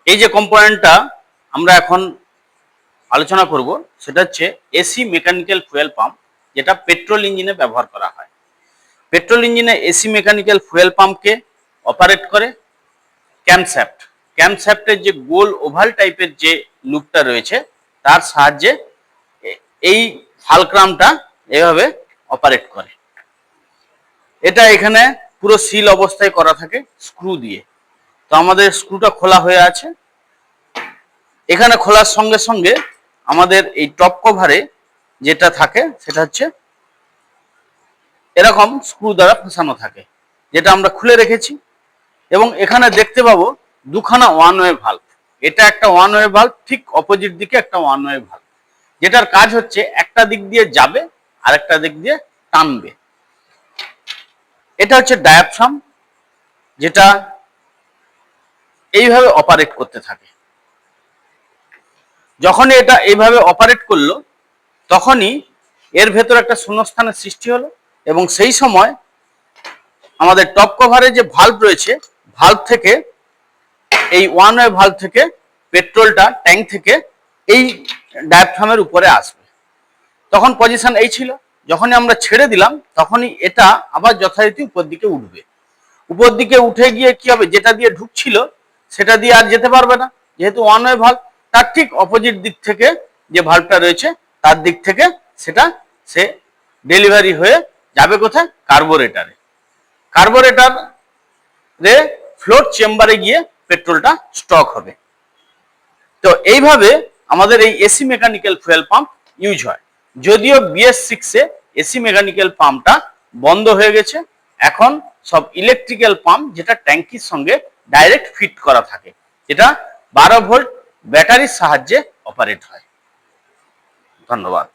এই যে কম্পোনেন্টটা আমরা এখন আলোচনা করব সেটা হচ্ছে এসি মেকানিক্যাল ফুয়েল পাম্প, যেটা পেট্রোল ইঞ্জিনে ব্যবহার করা হয়। পেট্রোল ইঞ্জিনে এসি মেকানিক্যাল ফুয়েল পাম্পকে অপারেট করে ক্যামশ্যাফট। ক্যামশ্যাফটের যে গোল ওভাল টাইপের যে লুপটা রয়েছে তার সাহায্যে এই ফালক্রামটা এভাবে অপারেট করে। এটা এখানে পুরো সিল অবস্থায় করা থাকে স্ক্রু দিয়ে। তো আমাদের স্ক্রুটা খোলা হয়ে আছে। এখানে খোলার সঙ্গে সঙ্গে আমাদের এই টপ কভারে যেটা থাকে সেটা হচ্ছে এরকম স্ক্রু দ্বারা ফসানো থাকে, যেটা আমরা খুলে রেখেছি। এবং এখানে দেখতে পাবো দুখানা ওয়ান ওয়ে ভাল্ব। এটা একটা ওয়ান ওয়ে ভাল্ব, ঠিক অপোজিট দিকে একটা ওয়ান ওয়ে ভাল্ব, যেটার কাজ হচ্ছে একটা দিক দিয়ে যাবে আর একটা দিক দিয়ে টানবে। এটা হচ্ছে ডায়াফ্রাম, যেটা এইভাবে অপারেট করতে থাকে। যখনই এটা এইভাবে অপারেট করলো তখনই এর ভেতর একটা শূন্যস্থানের সৃষ্টি হলো, এবং সেই সময় আমাদের টপ কভারে যে ভাল্ব রয়েছে ভাল্ব থেকে এই ওয়ান ওয়ে ভাল্ব থেকে পেট্রোলটা ট্যাঙ্ক থেকে এই ডায়াফ্রামের উপরে আসবে। তখন পজিশন এই ছিল, যখনই আমরা ছেড়ে দিলাম তখনই এটা আবার যথারীতি উপর দিকে উঠবে। উপর দিকে উঠে গিয়ে কি হবে, যেটা দিয়ে ঢুকছিল সেটা দিয়ে আর যেতে পারবে না, যেহেতু ওয়ান ওয়ে ভাল্ব। তার ঠিক অপোজিট দিক থেকে যে ভাল্বটা রয়েছে তার দিক থেকে সেটা সে ডেলিভারি হয়ে যাবে কোথায়, কার্বোরেটরে। কার্বোরেটরে ফ্লোট চেম্বারে গিয়ে পেট্রোলটা স্টক হবে। তো এইভাবে আমাদের এই AC mechanical fuel pump use হয়। যদিও BS6 এ এসি মেকানিক্যাল পাম্পটা বন্ধ হয়ে গেছে, এখন সব ইলেকট্রিক্যাল পাম্প যেটা ট্যাঙ্কির সঙ্গে ডাইরেক্ট ফিট করা থাকে, যেটা 12 ভোল্ট ব্যাটারির সাহায্যে অপারেট হয়। ধন্যবাদ।